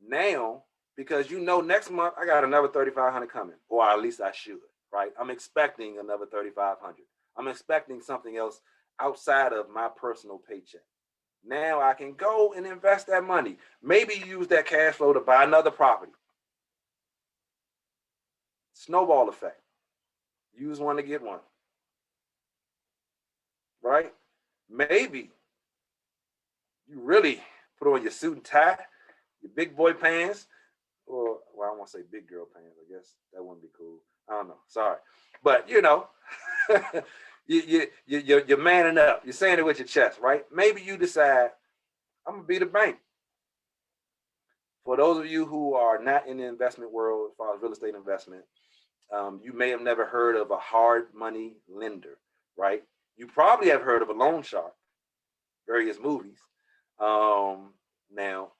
now because next month I got another $3,500 coming, or at least I should, right? I'm expecting another $3,500. I'm expecting something else outside of my personal paycheck. Now I can go and invest that money. Maybe use that cash flow to buy another property. Snowball effect. Use one to get one. Right? Maybe you really put on your suit and tie, your big boy pants, or, well, I don't want to say big girl pants. I guess that wouldn't be cool. I don't know. Sorry. But, you're manning up. You're saying it with your chest, right? Maybe you decide, I'm going to be the bank. For those of you who are not in the investment world, as far as real estate investment, you may have never heard of a hard money lender, right? You probably have heard of a loan shark, various movies. Now,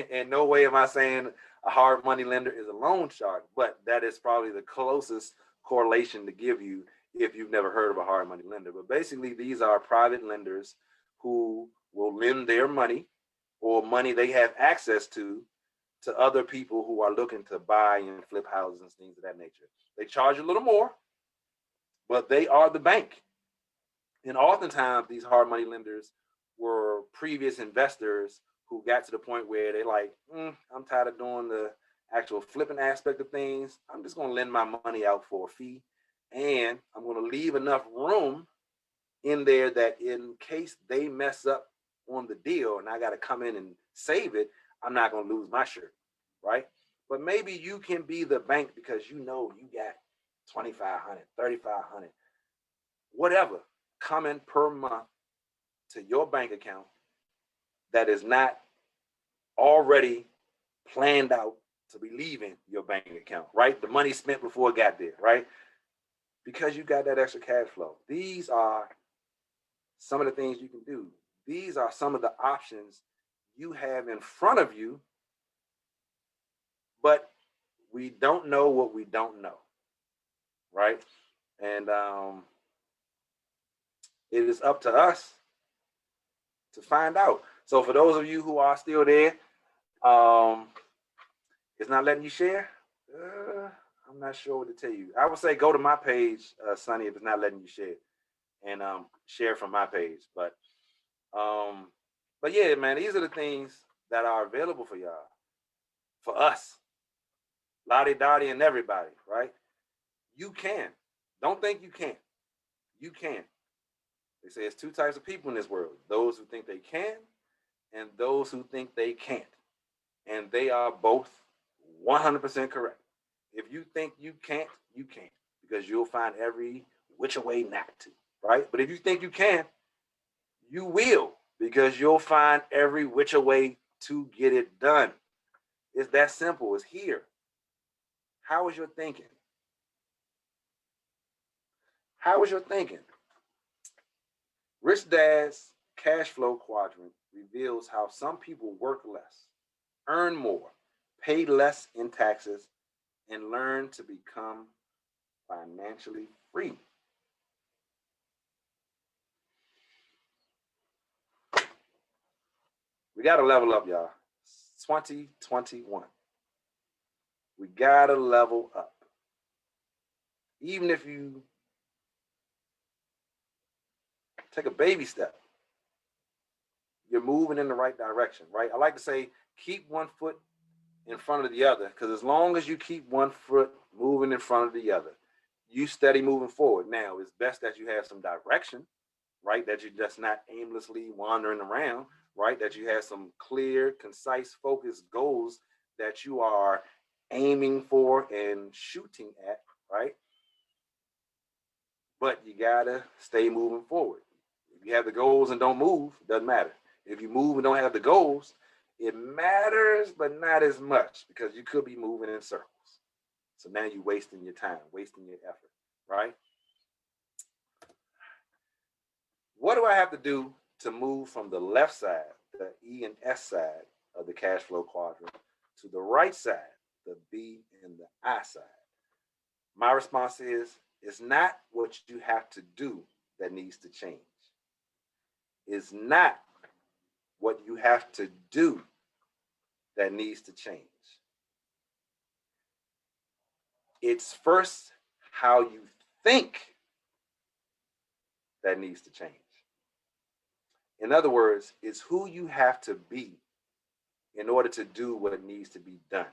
in no way am I saying a hard money lender is a loan shark, but that is probably the closest correlation to give you if you've never heard of a hard money lender. But basically, these are private lenders who will lend their money or money they have access to other people who are looking to buy and flip houses and things of that nature. They charge a little more, but they are the bank. And oftentimes, these hard money lenders were previous investors who got to the point where they're like, I'm tired of doing the actual flipping aspect of things. I'm just going to lend my money out for a fee. And I'm going to leave enough room in there that in case they mess up on the deal and I got to come in and save it, I'm not going to lose my shirt, right? But maybe you can be the bank because you got $2,500, $3,500, whatever coming per month to your bank account that is not already planned out to be leaving your bank account, right? The money spent before it got there, right? Because you got that extra cash flow. These are some of the things you can do. These are some of the options you have in front of you, but we don't know what we don't know, right? And it is up to us to find out. So for those of you who are still there, it's not letting you share. I'm not sure what to tell you. I would say go to my page, Sonny, if it's not letting you share, and share from my page. But yeah, man, these are the things that are available for y'all, for us, Lottie Dottie and everybody, right? You can. Don't think you can't. You can. They say it's two types of people in this world: those who think they can, and those who think they can't. And they are both 100% correct. If you think you can't, because you'll find every which way not to, right? But if you think you can, you will, because you'll find every which way to get it done. It's that simple. It's here. How is your thinking? How is your thinking? Rich Dad's Cash Flow Quadrant reveals how some people work less, earn more, pay less in taxes, and learn to become financially free. We got to level up, y'all. 2021. We got to level up. Even if you take a baby step, you're moving in the right direction, right? I like to say, keep one foot in front of the other, because as long as you keep one foot moving in front of the other, you steady moving forward. Now, it's best that you have some direction, right? That you're just not aimlessly wandering around, right? That you have some clear, concise, focused goals that you are aiming for and shooting at, right? But you gotta stay moving forward. If you have the goals and don't move, doesn't matter. If you move and don't have the goals, it matters, but not as much, because you could be moving in circles. So now you're wasting your time, wasting your effort, right? What do I have to do to move from the left side, the E and S side of the cash flow quadrant, to the right side, the B and the I side? My response is, it's not what you have to do that needs to change. It's not what you have to do that needs to change. It's first how you think that needs to change. In other words, it's who you have to be in order to do what needs to be done.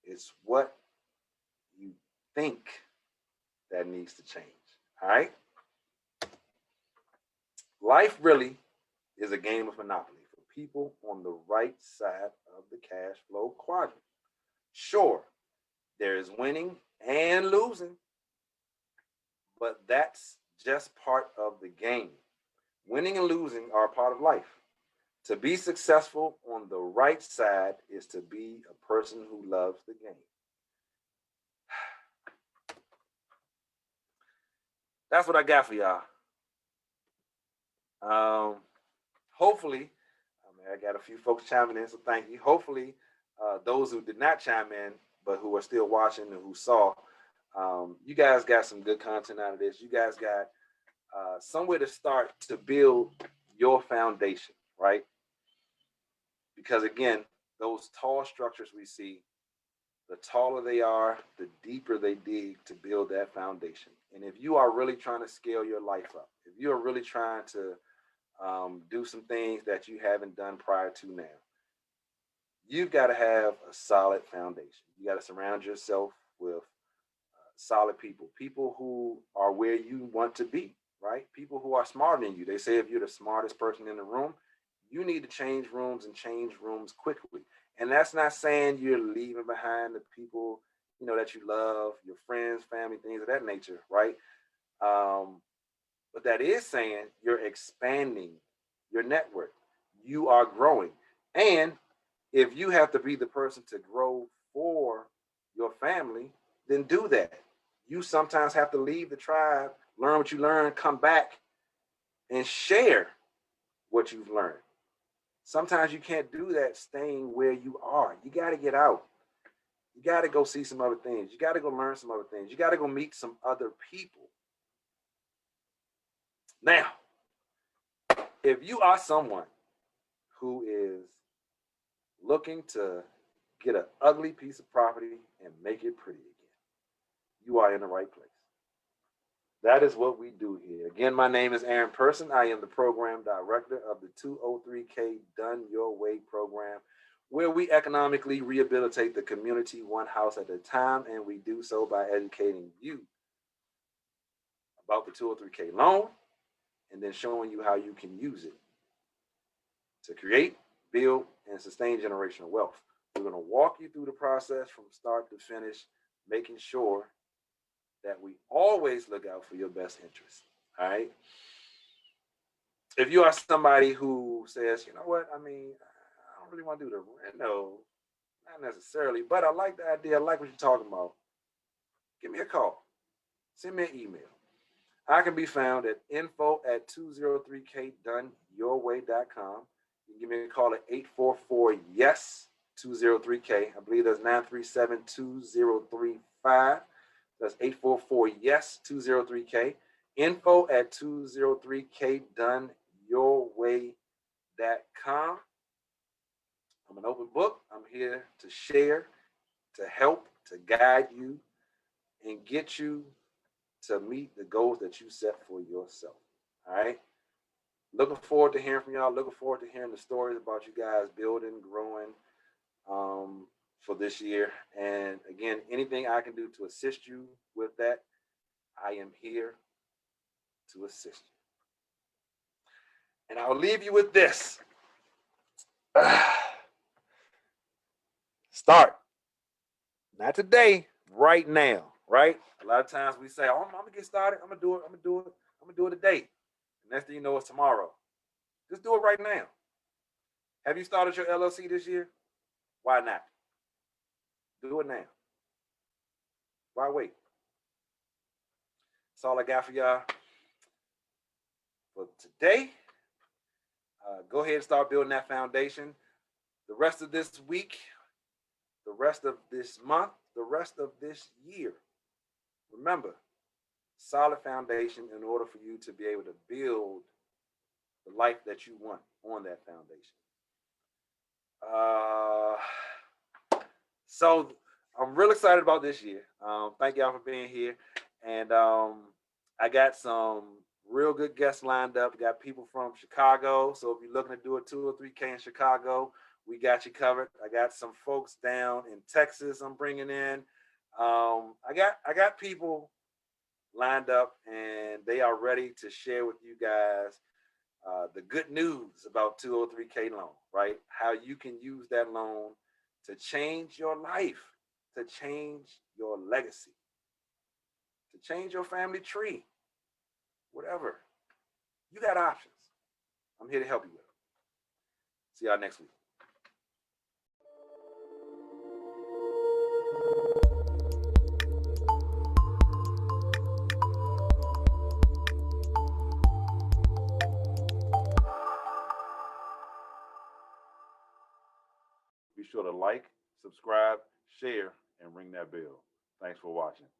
It's what you think that needs to change. All right? Life really is a game of Monopoly for people on the right side of the cash flow quadrant. Sure, there is winning and losing, but that's just part of the game. Winning and losing are a part of life. To be successful on the right side is to be a person who loves the game. That's what I got for y'all. Hopefully, I got a few folks chiming in, so thank you. Hopefully, those who did not chime in, but who are still watching and who saw, you guys got some good content out of this. You guys got somewhere to start to build your foundation, right? Because again, those tall structures we see, the taller they are, the deeper they dig to build that foundation. And if you are really trying to scale your life up, if you are really trying to do some things that you haven't done prior to now, you've got to have a solid foundation. You got to surround yourself with solid people, people who are where you want to be, right? People who are smarter than you. They say if you're the smartest person in the room, you need to change rooms and change rooms quickly. And that's not saying you're leaving behind the people, you know, that you love, your friends, family, things of that nature, right? But that is saying you're expanding your network. You are growing. And if you have to be the person to grow for your family, then do that. You sometimes have to leave the tribe, learn what you learn, come back and share what you've learned. Sometimes you can't do that staying where you are. You got to get out. You got to go see some other things. You got to go learn some other things. You got to go meet some other people. Now, if you are someone who is looking to get an ugly piece of property and make it pretty again, you are in the right place. That is what we do here. Again, my name is Aaron Person. I am the program director of the 203K Done Your Way program, where we economically rehabilitate the community one house at a time, and we do so by educating you about the 203K loan and then showing you how you can use it to create, build, and sustain generational wealth. We're going to walk you through the process from start to finish, making sure that we always look out for your best interest. All right. If you are somebody who says, you know what, I mean, I don't really want to do the reno, not necessarily, but I like the idea, I like what you're talking about, give me a call, send me an email. I can be found at info@203kdoneyourway.com. You can give me a call at 844-YES 203K. I believe that's 937-2035. That's 844-YES 203K. info@203kdoneyourway.com. I'm an open book. I'm here to share, to help, to guide you, and get you to meet the goals that you set for yourself. All right. Looking forward to hearing from y'all. Looking forward to hearing the stories about you guys building, growing for this year. And again, anything I can do to assist you with that, I am here to assist you. And I'll leave you with this. Start. Not today, right now, right? A lot of times we say, oh, I'm gonna get started. I'm gonna do it. I'm gonna do it. I'm gonna do it today. And next thing you know, it's tomorrow. Just do it right now. Have you started your LLC this year? Why not? Do it now. Why wait? That's all I got for y'all for today. Go ahead and start building that foundation. The rest of this week, the rest of this month, the rest of this year. Remember, solid foundation in order for you to be able to build the life that you want on that foundation. So I'm real excited about this year. Thank y'all for being here. And I got some real good guests lined up. Got people from Chicago. So if you're looking to do a 2 or 3K in Chicago, we got you covered. I got some folks down in Texas I'm bringing in. I got people lined up, and they are ready to share with you guys the good news about 203K loan, right? How you can use that loan to change your life, to change your legacy, to change your family tree, whatever. You got options. I'm here to help you with them. See y'all next week. Be sure to like, subscribe, share, and ring that bell. Thanks for watching.